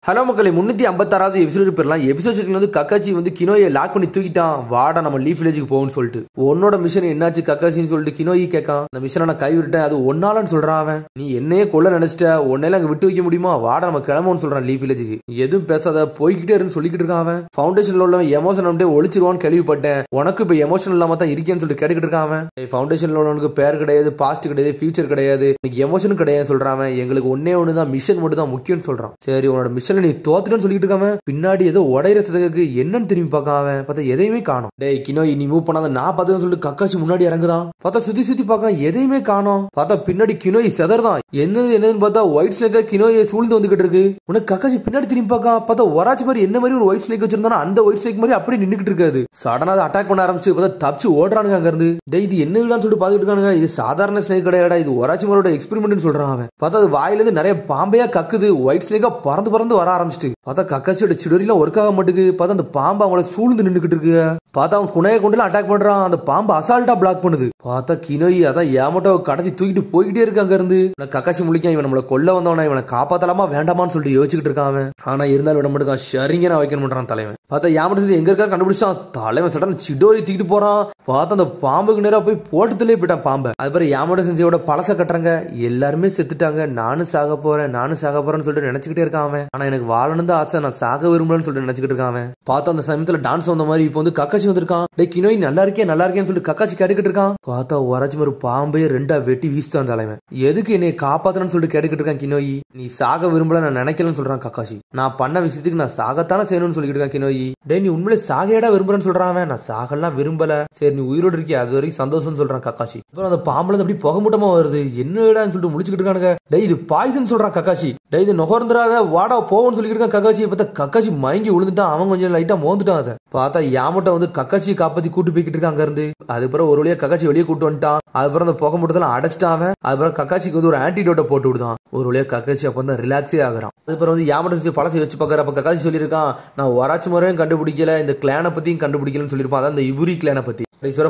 Hello மக்களே 356வது episode போயிடலாம். Episode வந்து கக்காச்சி வந்து கினோயை லாக் பண்ணி தூக்கிட்டான். வாடா நம்ம லீஃப் வில்லேஜுக்கு போகும்னு சொல்லிட்டு உன்னோட மிஷன் என்னாச்சு கக்காச்சின்னு சொல்லிட்டு கினோயி கேட்கான். அந்த மிஷனை நான் கைவிட்டேன், அது ஒன்னாலன்னு சொல்றான் அவன். நீ என்னையே கொல்ல நினைச்சிட்ட, உன்னையில அங்க விட்டு வைக்க முடியுமா, வாடா நம்ம கிளம்புன்னு சொல்றான் லீஃப் வில்லேஜுக்கு. எதுவும் பேசாத போய்கிட்டே இருக்குன்னு சொல்லிக்கிட்டு இருக்கான் அவன். ஃபவுண்டேஷன்ல உள்ளவன் எமோஷன் வந்து ஒழிச்சிருவான்னு கேள்விப்பட்டேன், உனக்கு இப்ப எமோஷன் இல்லாம தான் இருக்கேன்னு சொல்லிட்டு கேட்டுக்கிட்டு இருக்கான் அவன். ஃபவுண்டேஷன்ல உள்ளவனுக்கு பேர் கிடையாது, பாஸ்ட் கிடையாது, ஃபியூச்சர் கிடையாது, எமோஷனும் கிடையாது சொல்றான். எங்களுக்கு ஒன்னே ஒண்ணுதான், மிஷன் மட்டும் தான் முக்கியம்னு சொல்றான். சரி உன்னோட மிஷன் நீ தோத்துட்டேன்னு சொல்லி பின்னாடி ஏதோ உடையிற சதக்கு என்னன்னு திரும்பி பார்க்காம பார்த்தா எதையுமே காணோம். டேய் கினோய் நீ மூவ் பண்ணாத, நான் பார்த்தேன்னு சொல்லிட்டு கக்காச்சி முன்னாடி இறங்குதான். பார்த்தா சுத்தி சுத்தி பார்க்க எதையுமே காணோம். பார்த்தா பின்னாடி கினோய் செதர்தான். என்னன்னு பார்த்தா ஒயிட் ஸ்னேக்கா கினோயை சூழ்ந்து வந்துகிட்டு இருக்கு. உனக்கு கக்காச்சி பின்னாடி திரும்பி பார்க்க பார்த்தா ஒராச்சு மாதிரி என்ன மாதிரி ஒரு ஒயிட் ஸ்னேக் வச்சிருந்தானோ அந்த ஒயிட் ஸ்னேக் மாதிரி அப்படியே நின்னுக்கிட்டு இருக்காது. சடனா அட்டாக் பண்ண ஆரம்பிச்சு பார்த்தா தப்பிச்சு ஓடுறானுங்க அங்க இருந்து. டேய் இது என்னன்னு சொல்லிட்டு பாத்துட்டு இருக்கானுங்க. இது சாதாரண ஸ்னேக் கிடையாடா, இது ஒராச்சு மாதிரியோட எக்ஸ்பெரிமெண்ட் சொல்றான் அவன். பார்த்தா அது வாயில இருந்து நிறைய பாம்பையா கக்குது. ஒயிட் ஸ்னேக்கா பறந்து பறந்து வர ஆரம்பிச்சிட்டு பார்த்தா கக்காச்சியோட சிடோரிலாம் ஒர்க் ஆக மாட்டுக்கு. பார்த்தா அந்த பாம்பு அவங்கள சூழ்ந்து நின்னுக்கிட்டு இருக்கு. பார்த்தா அவன் குணைய கொண்டு அட்டாக் பண்றான். அந்த பாம்பு அசால்ட்டா பிளாக் பண்ணுது. பார்த்தா கினோயி அதான் யாமட்டோ கடத்தி தூக்கிட்டு போய்கிட்டே இருக்கு அங்க இருந்து. கக்காச்சி முழிக்கான், இவன் நம்மள கொல்ல வந்தவனா, இவனை காப்பாத்தலாமா வேண்டாமான்னு சொல்லிட்டு யோசிச்சுட்டு இருக்கான் அவன். ஆனா இருந்தாலும் விட மாட்டேங்க, ஷரிங்க நான் வைக்கணும் பண்றான் தலைவன். பார்த்தா யாமட்டோ எங்க இருக்கா கண்டுபிடிச்சான். தலைவன் சடன் சிடோரி தூக்கிட்டு போறான். பார்த்தா அந்த பாம்புக்கு நேரா போய் போட்டுலயே போயிட்டான் பாம்பை. அது பிறகு யாமட்டோ செஞ்சோட பழச கட்டுறாங்க. எல்லாருமே செத்துட்டாங்க, நானும் சாக போறேன்னு சொல்லிட்டு நினைச்சுக்கிட்டே இருக்கான் அவன். ஆனா எனக்கு வாழணும் தான் ஆசை, நான் சாக விரும்பலன்னு சொல்லிட்டு நினைச்சுக்கிட்டு இருக்கான். பார்த்தா அந்த சமயத்துல டான்ஸ் வந்த மாதிரி இப்போ வந்து கக்காச்சி வந்திருக்கான். டேய் கினோய் நல்லா இருக்கேன்னு சொல்லிட்டு கக்காச்சி கேட்டுக்கிட்டு இருக்கான். பார்த்தா உரைச்சு ஒரு பாம்பையே ரெண்டா வெட்டி வீசுதான் தலைவன். எதுக்கு என்னை காப்பாத்தணும்னு சொல்லிட்டு கேட்டுக்கிட்டு இருக்கான் கினோயி. நீ சாக விரும்பல, நான் நினைக்கலன்னு சொல்றான் கக்காச்சி. நான் பண்ண விஷயத்துக்கு நான் சாகத்தானே செய்யணும்னு சொல்லிட்டு இருக்கான் கினோயி. டேய் நீ உண்மையிலே சாகையடா விரும்புறேன்னு சொல்றான். நான் சாகலாம் விரும்பல, சரி நீ உயிரோடு இருக்கிய அது வரைக்கும் சந்தோஷம்னு சொல்றான் கக்காச்சி. அப்புறம் அந்த பாம்புல அப்படி புகை மூட்டமா வருது, என்னடான்னு சொல்லிட்டு முடிச்சுக்கிட்டு இருக்கானுங்க. டேய் இது பாய்சன் சொல்றான் கக்காச்சி. டேய் இது நுகர்ந்துராத, வாடா போவோம்னு சொல்லிட்டு இருக்கான் கக்காச்சி. பார்த்தா கக்காச்சி மயங்கி விழுந்துட்டான். அவன் கொஞ்சம் லைட்டா மோந்துட்டான். அதை பார்த்தா யாமட்டை வந்து கக்காச்சியை காப்பாத்தி கூட்டு போய்கிட்டு இருக்காங்க இருந்து. அதுக்கப்புறம் ஒரு வழியா கக்காச்சி வெளியே கூட்டு வந்துட்டான். அதுக்கப்புறம் அந்த புகை மூட்டத்தெல்லாம் அடைச்சிட்டான் அவன். அதுக்கப்புறம் கக்காச்சிக்கு வந்து ஒரு ஆன்டிடோட்டை போட்டு விடுதான். ஒரு வழியா கக்காச்சி அப்ப வந்து ரிலாக்ஸே ஆகுறான். அதுக்கப்புறம் வந்து யாமட்டை பழசை வச்சு பாக்குற. அப்ப கக்காச்சி சொல்லியிருக்கான், நான் ஒராச்சு முறையும் கண்டுபிடிக்கல, இந்த கிளானை பத்தியும் கண்டுபிடிக்கலன்னு சொல்லியிருப்பான். அதான் இந்த இபுரி கிளானை பத்தி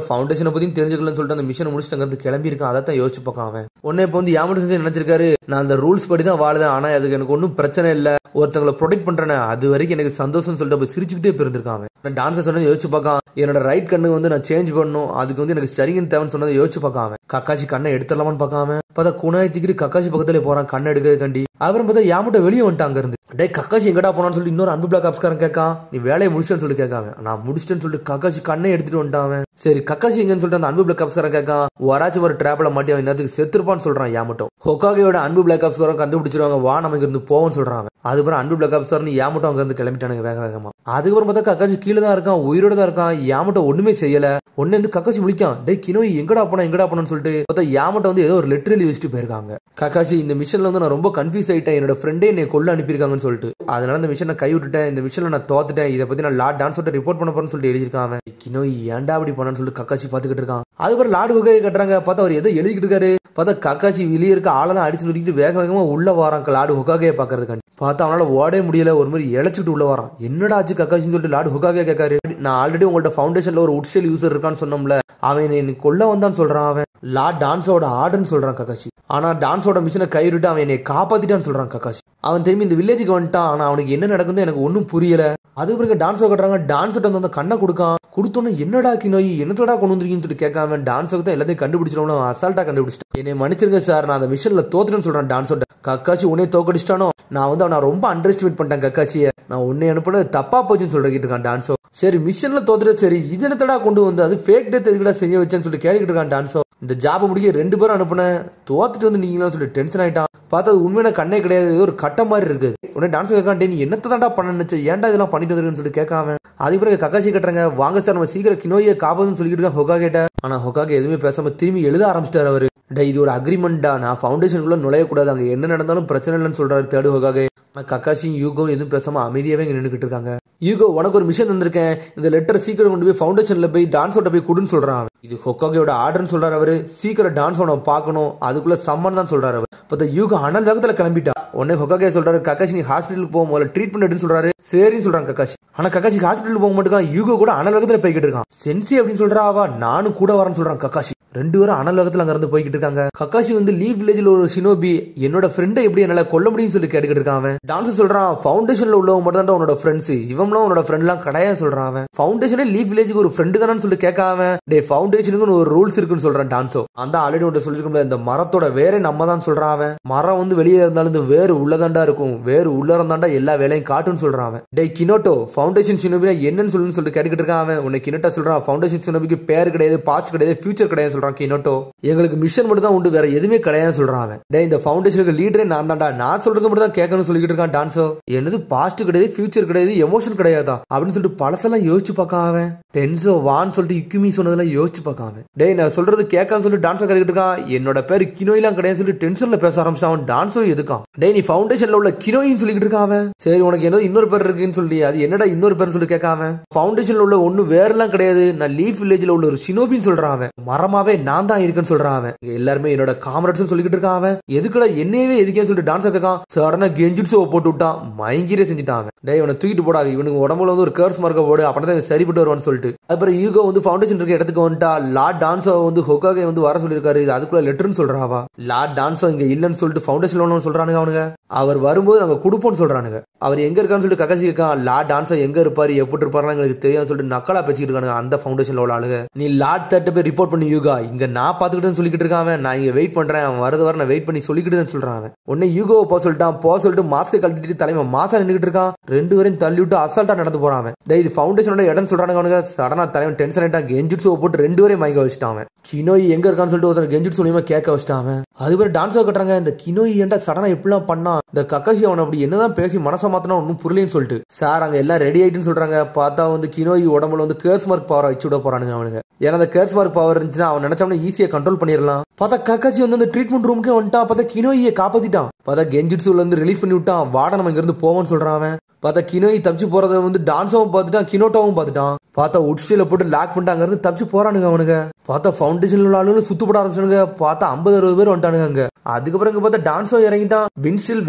ஃபவுண்டேஷனை பத்தியும் தெரிஞ்சுக்கலன்னு சொல்லிட்டு அந்த மிஷனை முடிச்சுட்டு அங்க கிளம்பி இருக்கான். அதான் யோசிச்சு பார்க்கான் அவன். உடனே இப்போ வந்து யாமட்டை நினைச்சிருக்காரு, நான் அந்த ரூல்ஸ் படி தான் வாழுதேன், ஆனா அதுக்கு எனக்கு ஒன்னும் பிரச்சனை இல்ல, ஒருத்தங்களை ப்ரொடெக்ட் பண்றேன், அது வரைக்கும் எனக்கு சந்தோஷம் சொல்லிட்டு சிரிச்சுக்கிட்டே இருந்திருக்கான். நான் டான்ஸ் சொன்னதை யோசிச்சு பார்க்கான். என்னோட ரைட் கண்ணு வந்து நான் சேஞ்ச் பண்ணணும், அதுக்கு வந்து எனக்கு சரிங்கன்னு தேவைன்னு சொன்னதை யோசிச்சு பார்க்காம கக்காச்சி கண்ணை எடுத்துடலாமான்னு பார்க்காம பார்த்தா குணாய் தூக்கிட்டு கக்காச்சி பக்கத்துல போறான் கண்ணை எடுக்கிறது கண்டி. அப்புறம் பார்த்தா யாமட்டை வெளியே வந்துட்டான் அங்க இருந்து. டே கக்காச்சி எங்கடா போனான்னு சொல்லி இன்னொரு அன்பு பிளாக் ஆப்ஸ்காரன் கேட்கான். நீ வேலையை முடிச்சிட்டேன்னு சொல்லி கேட்காம நான் முடிச்சிட்டேன்னு சொல்லிட்டு கக்காச்சி கண்ணை எடுத்துட்டு வந்துட்டான். சரி கக்காச்சி எங்கன்னு சொல்லிட்டு அந்த அன்பு பிளாக் ஆப்ஸ்காரன் கேட்கான். வராச்சும் ஒரு டிராப்ல மாட்டி அவன் என்னத்துக்கு செத்துருப்பான்னு சொல்றான் யாமட்டோ. ஹொகாகேயோட அன்பு பிளாக் ஆப்ஸ்காரன் கண்டுபிடிச்சிருவாங்க, வா நம்ம இங்க இருந்து போவோம்னு சொல்றான். அதுக்கப்புறம் அன்பு பிளாக் ஆப்ஸ்காரன் யாமட்டோ அங்க இருந்து கிளம்பிட்டானுங்க வேக வேகமா. அதுக்கப்புறம் பார்த்தா கக்காச்சி கீழே தான் இருக்கான், உயிரோட தான் இருக்கான். யாமட்டோ ஒண்ணுமே செய்யல. ஒன்னு வந்து கக்காச்சி முழிக்கான். டே கினோய் எங்கடா போனான்னு சொல்லிட்டு பார்த்தா யாமட்டோ வந்து ஏதோ ஒரு லெட்டர் எழுதி வச்சுட்டு போயிருக்காங்க. கக்காச்சி இந்த மிஷன்ல வந்து நான் ரொம்ப கன்ஃபியூஸ் ஆயிட்டேன், என்னோட ஃப்ரெண்டே என்னை கொல்ல அனுப்பியிருக்காங்கன்னு சொல்லிட்டு, அதனால இந்த மிஷனை கை விட்டுட்டேன், இந்த மிஷன்ல நான் தோத்துட்டேன், இதை பத்தி நான் லார்ட் டான்ஸோட ரிப்போர்ட் பண்ண போறேன்னு சொல்லிட்டு எழுதியிருக்கான். கினோய் ஏன்டா அப்படி பண்ணான்னு சொல்லிட்டு கக்காச்சி பாத்துக்கிட்டு இருக்கான். அதுக்கப்புறம் லார்டு வகையை கட்டுறாங்க. பார்த்தா அவர் ஏதோ எழுதிக்கிட்டு இருக்காரு. பார்த்தா கக்காச்சி வெளியே இருக்க ஆளெல்லாம் அடிச்சு நுறுக்கிட்டு வேக வேகமா உள்ள வரான் லார்டு ஹொகாகையை பாக்குறதுக்காண்டி. பார்த்தா அவனால ஓடவே முடியல, ஒரு மாதிரி இழைச்சிட்டு உள்ள வரான். என்னடா ஆச்சு கக்காச்சின்னு சொல்லிட்டு லார்டு ஹொகாகே கேட்காரு. நான் ஆல்ரெடி உங்கள்ட்ட ஃபவுண்டேஷன்ல ஒரு உட்ஸ்டைல் யூசர் இருக்கான்னு சொன்னோம்ல, அவன் என்னை கொல்ல வந்தான்னு சொல்றான். அவன் லார்ட் டான்ஸோட ஆர்டர்னு சொல்றான் கக்காச்சி. ஆனா டான்ஸோட மிஷனை கைவிட்டு அவன் என்னை காப்பாத்திட்டான்னு சொல்றான் கக்காச்சி. அவன் திரும்பி இந்த வில்லேஜுக்கு வந்துட்டான். ஆனா அவனுக்கு என்ன நடக்குது எனக்கு ஒன்னும் புரியல. அது பிறகு டான்ஸோ கட்டுறாங்க. டான்ஸோட வந்து கண்ணை கொடுக்கான். கொடுத்தோன்னு என்னடா கினோய் என்னத்தோட கொண்டு வந்திருக்கீங்கன்னு சொல்லிட்டு கேட்காம டான்ஸோக்கு தான் எல்லாத்தையும் கண்டுபிடிச்சிடும், அசால்ட்டா கண்டுபிடிச்சிட்டான். என்னை மன்னிச்சிருங்க சார், நான் அந்த மிஷன்ல தோத்துறேன்னு சொல்றான் டான்ஸோட. கக்காச்சி உன்னே தோக்கடிச்சிட்டானோ, நான் வந்து அவனை ரொம்ப அண்டர் எஸ்டிமேட் பண்ணிட்டேன் கக்காச்சியை, நான் உன்னை அனுப்புனது தப்பா போச்சுன்னு சொல்லிட்டு இருக்கான் டான்ஸோ. சரி மிஷன்ல தோத்துட்டு சரி இது என்னத்தடா கொண்டு வந்து அது ஃபேக் டெத் எதுக்கடா செஞ்சு வச்சேன்னு சொல்லிட்டு கேட்டுக்கிட்டு இருக்கான் டான்ஸோ. இந்த ஜாப் முடிக்க 2 பேரும் அனுப்புனேன், தோத்துட்டு வந்து நீங்களாம் சொல்லி டென்ஷன் ஆயிட்டான். பார்த்தா அது உண்மையான கண்ணே கிடையாது, ஏதோ ஒரு கட்ட மாதிரி இருக்குது. உடனே டான்ஸ் கேட்காண்டே நீ என்னத்தை தாண்டா பண்ண நினைச்சு, ஏன்டா இதெல்லாம் பண்ணிட்டு வந்துருக்குன்னு சொல்லிட்டு கேட்காம அதுக்கு பிறகு கக்காச்சி கட்டுறாங்க. வாங்க சார் நம்ம சீக்கிரம் கினோயை காப்பாதுன்னு சொல்லிட்டு இருக்கான் ஹொகாகேட்ட. ஆனா ஹொகாகே எதுவுமே பேசாம திரும்பி எழுத ஆரம்பிச்சிட்டாரு அவரு. இது ஒரு அக்ரிமெண்டா, நான் ஃபவுண்டேஷனுக்குள்ள நுழையக்கூடாது, அங்க என்ன நடந்தாலும் பிரச்சனை இல்லைன்னு சொல்றாரு தேர்டு ஹொகாகே. கக்காசியும் யூகோ எதுவும் பேசாம அமைதியாவே இங்க நின்றுகிட்டு இருக்காங்க. யூகோ உனக்கு ஒரு மிஷன் தந்திருக்கேன், இந்த லெட்டர் சீக்கிரம் கொண்டு போய் ஃபவுண்டேஷன்ல போய் டான்ஸோட போய் கொடுன்னு சொல்றான். இது ஹொகாகேயோட ஆர்டர்னு சொல்றாரு அவரு. சீக்கிரம் டான்ஸோட பார்க்கணும், அதுக்குள்ள சம்மன் தான் சொல்றாரு அவர். பார்த்தா யூகோ அனல் வேகத்துல கிளம்பிட்டா. உடனே ஹொகாகே சொல்றாரு கக்காஷி நீ ஹாஸ்பிட்டலுக்கு போக முதல்ல ட்ரீட்மெண்ட் எடுன்னு சொல்றாரு. சரின்னு சொல்றாங்க கக்காஷி. ஆனா கக்காஷி ஹாஸ்பிட்டல் போக மாட்டேங்கான். யூகோ கூட அனல் வேகத்துல போய்கிட்டு இருக்கான். சென்சி அப்படின்னு சொல்றா அவ. நானும் கூட வரேன்னு சொல்றான் கக்காஷி. ரெண்டு பேரும் அனல் வேகத்துல அங்க இருந்து போய்கிட்டு இருக்காங்க. கக்காஷி வந்து லீவ் வில்லேஜ்ல ஒரு ஷினோபி என்னோட ஃப்ரெண்டை எப்படி என்னால கொல்ல முடியும்னு சொல்லி கேட்டுக்கிட்டு இருக்கான் அவன். டான்ஸ் சொல்றான் ஃபவுண்டேஷன்ல உள்ளவங்க மட்டும் தான் உன்னோட ஃப்ரெண்ட்ஸ், இவங்களும் உன்னோட ஃப்ரெண்ட் எல்லாம் கிடையாது சொல்றான் அவன். ஃபவுண்டேஷனே லீவ் வில்லேஜுக்கு ஒரு ஃப்ரெண்டு தானு சொல்லி கேட்காம டே ஃபவுண்டேஷனுக்கு ஒரு ரூல்ஸ் இருக்குன்னு சொல்றான் டான்ஸோ. அந்த ஆல்ரெடி உன்ட்ட சொல்லிருக்கோம்ல இந்த மரத்தோட வேறே நம்ம தான் சொல்றான் அவன். மரம் வந்து வெளியே இருந்தாலும் இந்த வேறு உள்ளதாண்டா இருக்கும், வேறு உள்ள இருந்தாண்டா எல்லா வேலையும் காட்டுன்னு சொல்றான் அவன். டே கினோட்டோ ஃபவுண்டேஷன் ஷினோபினா என்னன்னு சொல்லுன்னு சொல்லிட்டு கேட்டுக்கிட்டு இருக்கான் அவன். உன்னை கினோட்டா சொல்றான் ஃபவுண்டேஷன் ஷினோபிக்கு பேர் கிடையாது, பாஸ்ட் கிடையாது, ஃபியூச்சர் கிடையாது சொல்றான் கினோட்டோ. எங்களுக்கு மிஷன் மட்டும் தான் உண்டு, வேற எதுவுமே கிடையாதுன்னு சொல்றான் அவன். டே இந்த ஃபவுண்டேஷனுக்கு லீடரே நான் தான்டா, நான் சொல்றது மட்டும் தான் கேட்கணும்னு சொல்லிட்டு இருக்கான் டான்ஸோ. என்னது பாஸ்ட் கிடையாது, ஃபியூச்சர் கிடையாது, எமோஷன் கிடையாதா அப்படின்னு சொல்லிட்டு பழசெல்லாம் யோசிச்சு பார்க்கான் அவன். டென்சோ வான்னு சொல்லிட்டு இக்குமி சொன்னதெல்லாம் யோசிச்சு பார்க்காம டே நான் சொல்றது கேட்கான்னு சொல்லிட்டு டான்ஸோ கேட்டுக்கிட்டு இருக்கான். என்னோட பேர் கினோயிலாம் கிடையாது சொல்லிட்டு டென்ஷன்ல பேச ஆரம்பிச்சான். டான்ஸோ எதுக்கான் டே நீ ஃபவுண்டேஷன்ல உள்ள கினோயின்னு சொல்லிட்டு இருக்கான் அவன். சரி உனக்கு ஏதோ இன்னொரு பேர் இருக்குன்னு சொல்லி அது என்னடா இன்னொரு பேர் சொல்லி கேட்காம ஃபவுண்டேஷன்ல உள்ள ஒண்ணு வேற எல்லாம் கிடையாது, நான் லீஃப் வில்லேஜ்ல உள்ள ஒரு ஷினோபின்னு சொல்றான் அவன். மரமாவே நான் தான் இருக்கேன்னு சொல்றான் அவன். எல்லாருமே என்னோட காமரேட்ஸ் சொல்லிக்கிட்டு இருக்கான் அவன். எதுக்குடா என்னையவே எதுக்கேன்னு சொல்லிட்டு டான்ஸ் கேட்கான். சடனா கெஞ்சிட்ஸோவை போட்டு விட்டான், மயங்கிரே செஞ்சுட்டான் அவன். டே இவனை தூக்கிட்டு போடாது, இவனுக்கு உடம்புல வந்து ஒரு கர்ஸ் மார்க்க போடு, அப்பதான் சரிப்பட்டு வருவான்னு சொல்லிட்டு. அப்புறம் யூகோ வந்து ஃபவுண்டேஷன் இருக்க இடத்துக்கு வந்துட்டா. லார்ட் டான்ஸோ வந்து ஹொகாகே வந்து வர சொல்லிருக்காரு, இது அதுக்குள்ள லெட்டர்னு சொல்றாவா. லார்ட் டான்ஸோ இங்க இல்லன்னு சொல்லிட்டு ஃபவுண்டேஷன்ல சொல்றானுங்க அவனுங்க. அவர் வரும்போது நாங்க கொடுப்போம்னு சொல்றானுங்க. அவர் எங்க இருக்கான்னு சொல்லிட்டு கக்காசி கேட்கான். லார்ட் டான்ஸோ எங்க இருப்பாரு எப்படி இருப்பாரு எங்களுக்கு தெரியும் சொல்லிட்டு நக்கலா பேசிட்டு இருக்கானுங்க அந்த ஃபவுண்டேஷன்ல உள்ள ஆளுங்க. நீ லார்ட் தட்ட போய் ரிப்போர்ட் பண்ணி யூகா இங்க நான் பாத்துக்கிட்டு சொல்லிக்கிட்டு இருக்கான். நான் இங்க வெயிட் பண்றேன், அவன் வரது வர நான் வெயிட் பண்ணி சொல்லிக்கிட்டு சொல்றான் அவன். உடனே யூகோ போ சொல்லிட்டான். போ சொல்லிட்டு மாஸ்கை கழட்டிட்டு தலைமை மாசா நின்றுட்டு இருக்கான். ரெண்டு பேரும் தள்ளி விட்டு அசால்ட்டா நடந்து போறான் அவன். இது ஃபவுண்டேஷனோட இடம் சொல்றானுங்க அவனுங்க. சடனா தலைவன் டென்ஷன் ஆயிட்டான். கெஞ்சிட்ஸோ போட்டு ரெண்டு பேரையும் மயங்க வச்சுட்டான். கினோய் எங்க இருக்கான்னு சொல்லிட்டு ஒருத்தர் கெஞ்சிட்ஸோ மூலியமா கேட்க வச்சுட்டான். அதுபோல டான்ஸோ கட்டுறாங்க. இந்த கினோய் ஏன்டா சடனா எப்படிலாம் பண்ணா, இந்த கக்காசி அவன் அப்படி என்னதான் பேசி மனசை மாத்தினா ஒன்னும் புரியலன்னு சொல்லிட்டு சார் அங்க எல்லாம் ரெடி ஆயிட்டுன்னு சொல்றாங்க. பார்த்தா வந்து கினோய் உடம்புல வந்து கேர்ஸ் மார்க் பவர் வச்சு விட போறானுங்க அவனுங்க. ஏன்னா அந்த கேர்ஸ் மார்க் பவர் இருந்துச்சுன்னா அவன் நினைச்சவன ஈஸியா கண்ட்ரோல் பண்ணிடலாம். பார்த்தா கக்காசி வந்து அந்த ட்ரீட்மெண்ட் ரூமுக்கே வந்துட்டான். பார்த்தா கினோயை காப்பாத்திட்டான். பார்த்தா கெஞ்சிட்ஸுல இருந்து ரிலீஸ் பண்ணி விட்டான். வாட நம்ம இங்க இருந்து போவோம்னு சொல்றான் அவன். பார்த்தா கினோய் தப்பிச்சு போறத வந்து டான்ஸாவும் பார்த்துட்டான், கினோட்டாவும் பார்த்துட்டான். பார்த்தா உட்ஸ்டில போட்டு லாக் பண்ணிட்டு அங்க இருந்து தப்பிச்சு போறானுங்க அவனுங்க. பார்த்தா ஃபவுண்டேஷன்ல உள்ள ஆளுங்க சுத்தப்பட ஆரம்பிச்சானுங்க. பார்த்தா 50-60 பேர் வந்துட்டானுங்க அங்க. அதுக்கப்புறம் பார்த்தா டான்ஸோ இறங்கிட்டான். வின்ஸ்டைல்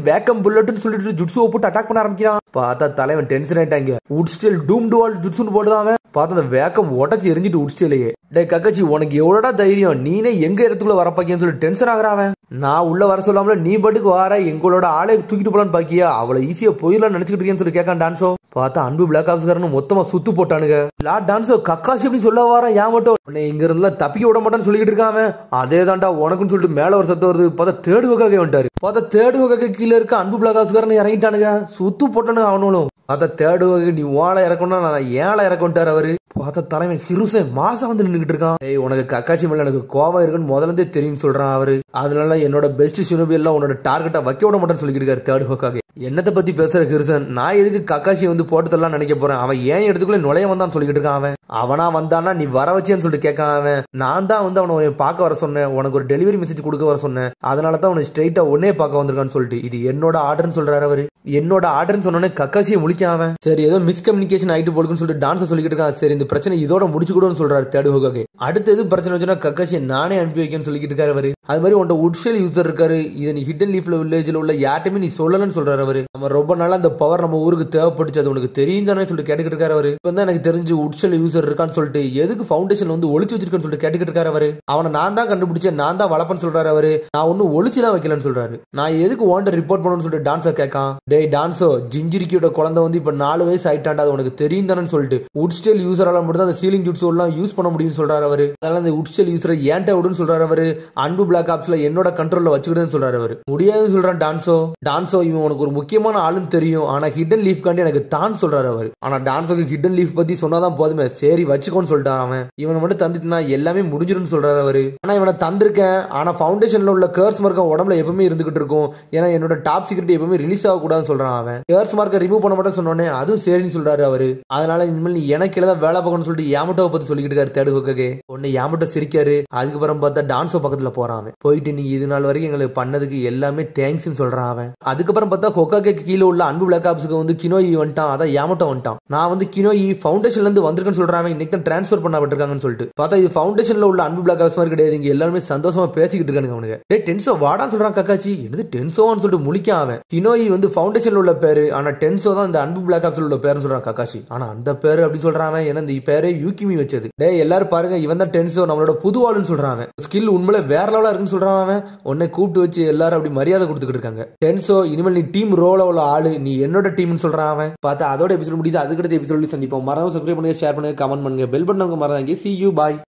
வேக்கம் புல்லட்னு சொல்லிட்டு ஜுட்ஸுவை போட்டு அட்டாக் பண்ண ஆரம்பிக்கிறான். பார்த்தா தலைவன் டென்ஷன் ஆயிட்டாங்க. உட்ஸ்டைல் டூம் டுவால் ஜுட்ஸுன்னு போட்டுதான் அவன். பார்த்தா அந்த வேக்கம் உடச்சி எரிஞ்சிட்டு உட்ஸ்டைலையே. டே கக்காச்சி உனக்கு எவ்வளோடா தைரியம், நீனே எங்க இடத்துக்குள்ள வர பாக்கியன்னு சொல்லி டென்ஷன் ஆகுறான். நான் உள்ள வர சொல்லாமல நீ பாட்டுக்கு வார எங்களோட ஆளை தூக்கிட்டு போலான்னு பாக்கியா, அவளை ஈஸியா போயிடலாம் நினைச்சுக்கிட்டு இருக்கேன்னு சொல்லி கேட்கான் டான்ஸோ. பார்த்தா அன்பு பிளாக் ஆப்ஸ்காரன்னு மொத்தமா சுத்து போட்டானுங்க. லார்ட் டான்ஸோ கக்காசி அப்படின்னு சொல்ல வர ஏன் மட்டும் உன்னை இங்க இருந்துலாம் தப்பிக்க விட மாட்டான்னு சொல்லிக்கிட்டு இருக்கான். அதே தான்டா உனக்குன்னு சொல்லிட்டு மேல ஒரு சத்தம் வருது. பார்த்தா தேர்ட் ஹொகாகே வந்துட்டாரு. பார்த்தா தேர்ட் ஹொகாகே கீழே இருக்க அன்பு பிளாக் ஆப்ஸ்காரன்னு இறங்கிட்டானுங்க. சுத்து போட்டானுங்க அவனும். பார்த்தா தேர்ட் ஹொகாகே நீ ஓலை இறக்கணும்னா நான் ஏழை இறக்கிட்டாரு அவரு. பார்த்தா தலைமை ஹிருசே மாசம் வந்து நின்றுட்டு இருக்கான். உனக்கு கக்காச்சி மேல எனக்கு கோவம் இருக்குன்னு முதல்ல தெரியும் சொல்றான் அவரு. அதனால என்னோட பெஸ்ட் ஷினோபி எல்லாம் உன்னோட டார்கெட்டா வைக்க விட மாட்டேன்னு சொல்லிட்டு இருக்காரு தேர்ட் ஹொகாகே. என்னத்தை பத்தி பேசுற ஹிருசன், நான் எதுக்கு கக்காசி வந்து போட்டதெல்லாம் நினைக்க போறேன், அவன் ஏன் இடத்துக்குள்ள நுழைய வந்தான்னு சொல்லிட்டு இருக்கான். அவனா வந்தானா நீ வர வச்சேன்னு சொல்லிட்டு கேட்கான். நான் தான் வந்து அவனை பார்க்க வர சொன்னேன், உனக்கு ஒரு டெலிவரி மெசேஜ் கொடுக்க வர சொன்னேன், அதனாலதான் அவனை ஸ்ட்ரைட்டா உடனே பார்க்க வந்திருக்கான்னு சொல்லிட்டு இது என்னோட ஆர்டர்னு சொல்றாரு அவரு. என்னோட ஆர்டர்னு சொன்னோன்னே கக்காசியை முழிக்காம சரி ஏதோ மிஸ்கம்யூனிகேஷன் ஆயிட்டு போலுக்குன்னு சொல்லிட்டு டான்ஸை சொல்லிட்டு இருக்கான். சரி இந்த பிரச்சனை இதோட முடிச்சு கூடன்னு சொல்றாரு தேர்ட் ஹொகாகே. அடுத்து எது பிரச்சனை வச்சுன்னா கக்காசியை நானே அனுப்பி வைக்கன்னு சொல்லிட்டு இருக்காரு அவரு. அது மாதிரி உன்ட உட்ஷெல் யூசர் இருக்காரு, இதை நீ ஹிடன் லீஃப்ல வில்லேஜ்ல உள்ள யார்ட்டுமே நீ சொல்லலன்னு சொல்றாரு அவரு. நம்ம ரொம்ப நாளா அந்த பவர் நம்ம ஊருக்கு தேவைப்பட்டுச்சு, அது உனக்கு தெரியும் தானே சொல்லிட்டு கேட்டுக்கிட்டு இருக்காரு அவரு. இப்போ தான் எனக்கு தெரிஞ்சு உட்ஷெல் யூசர் இருக்கான்னு சொல்லிட்டு எதுக்கு ஃபவுண்டேஷன் வந்து ஒளிச்சு வச்சிருக்கான்னு சொல்லிட்டு கேட்டுக்கிட்டு இருக்காரு அவரு. அவனை நான் தான் கண்டுபிடிச்சேன், நான் தான் வளப்பன்னு சொல்றாரு அவரு. நான் ஒன்னும் ஒளிச்சுலாம் வைக்கலன்னு சொல்றாரு. நான் எதுக்கு வாண்ட ரிப்போர்ட் பண்ணணும்னு சொல்லிட்டு டான்ஸோ கேட்கான். டேய் டான்ஸோ ஜிஞ்சிரிக்கியோட குழந்தை வந்து இப்ப 4 வயசு ஆயிட்டாண்டா, அது உனக்கு தெரியும் தானே சொல்லிட்டு உட்ஸ்டெல் யூசரால மட்டும் தான் அந்த சீலிங் ஜுட்ஸ் எல்லாம் யூஸ் பண்ண முடியும்னு சொல்றாரு அவரு. அதனால அந்த உட்ஸ்டெல் யூசரை ஏன்ட்ட விடுன்னு சொல்றாரு அவரு. அன்பு பிளாக் ஆப்ஸ்ல என்னோட கண்ட்ரோல்ல வச்சுக்கிடுன்னு சொல்றாரு அவரு. முடியாதுன்னு சொல்றான் டான்ஸோ இவன் உனக்கு ஒரு முக்கியமான ஆளுன்னு தெரியும், ஆனா ஹிடன் லீஃப் காண்டி எனக்கு தான் சொல்றாரு அவரு. ஆனா டான்ஸோக்கு ஹிடன் லீஃப் பத்தி சொன்னாதான் போதுமே, சரி வச்சுக்கோன்னு சொல்லிட்டான் அவன். இவனை மட்டும் தந்துட்டுனா எல்லாமே முடிஞ்சிடும் சொல்றாரு அவரு. ஆனா இவனை தந்திருக்கேன், ஆனா ஃபவுண்டேஷன்ல உள்ள கேர்ஸ் மார்க்கம் உடம்புல எப்பவுமே இருந்துகிட்டு இருக்கும், ஏன்னா என்னோட டாப் சீக்ரெட் எப்பவுமே ரிலீஸ் ஆகக்கூடாதுன்னு சொல்றான் அவன். கேர்ஸ் மார்க்க ரிமூவ் பண்ண மாட்டேன்னு சொன்னோன்னே அதுவும் சரின்னு சொல்றாரு அவரு. அதனால இனிமேல் நீ எனக்கு தான் வேலை பார்க்கணும்னு சொல்லிட்டு யாமட்டோவை பத்தி சொல்லிக்கிட்டு இருக்காரு தேர்ட் ஹொகாகே. உடனே யாமட்டோ சிரிக்காரு. அதுக்கப்புறம் பார்த்தா டான்ஸோ பக்கத்துல போறான். அவன். போயிட்டு நீங்க இது நாள் வரைக்கும் எங்களுக்கு பண்ணதுக்கு எல்லாமே தேங்க்ஸ் சொல்றான் அவன். அதுக்கப்புறம் பார்த்தா ஹொக்காகே கீழே உள்ள அன்பு பிளாக் ஆப்ஸ்க்கு வந்து கினோயி வந்துட்டான். அதான் யாமட்டோ வந்துட்டான். நான் வந்து கினோயி ஃபவுண்டேஷன்ல இருந்து வந்திருக்கேன்னு சொல்றான். இன்னைக்கு தான் டிரான்ஸ்பர் பண்ணப்பட்டிருக்காங்கன்னு சொல்லிட்டு பார்த்தா இது ஃபவுண்டேஷன்ல உள்ள அன்பு பிளாக் ஆப்ஸ் மாதிரி கிடையாது. இங்க எல்லாருமே சந்தோஷமா பேசிக்கிட்டு இருக்கானுங்க. அவனுக்கு டேய் டென்சோ வாடான்னு சொல்றான் கக்காச்சி. என்னது டென்சோன்னு சொல்லிட்டு முழிக்கான் அவன். கினோயி வந்து ஃபவுண்டேஷன்ல உள்ள பேரு, ஆனா டென்சோ தான் இந்த அன்பு பிளாக் ஆப்ஸ்ல உள்ள பேருன்னு சொல்றான் கக்காச்சி. ஆனா அந்த பேரு அப்படி சொல்றான் அவன். ஏன்னா இந்த பேரே யூகிமி வச்சது. டேய் எல்லாரும் பாருங்க, இவன் தான் டென்சோ, நம்மளோட புது ஆளுன்னு சொல்றான் அவன். ஸ்கில் உண்மையில வேற லெவலா இருக்குன்னு சொல்றான் அவன். உன்னை கூப்பிட்டு வச்சு எல்லாரும் அப்படி மரியாதை கொடுத்துக்கிட்டு இருக்காங்க. டென்சோ இனிமேல் நீ டீம் ரோல உள்ள ஆளு, நீ என்னோட டீம்னு சொல்றான் அவன். பார்த்தா அதோட எபிசோட் முடியுது. அதுக்கடுத்த எபிசோட் சந்திப்போம். மறக்காம சப்ஸ்கிரைப் பண்ணுங்க, ஷேர் பண்ணுங்க, கமெண்ட் பண்ணுங்க, பெல் பட்டன் மறந்தாங்க. See you, bye.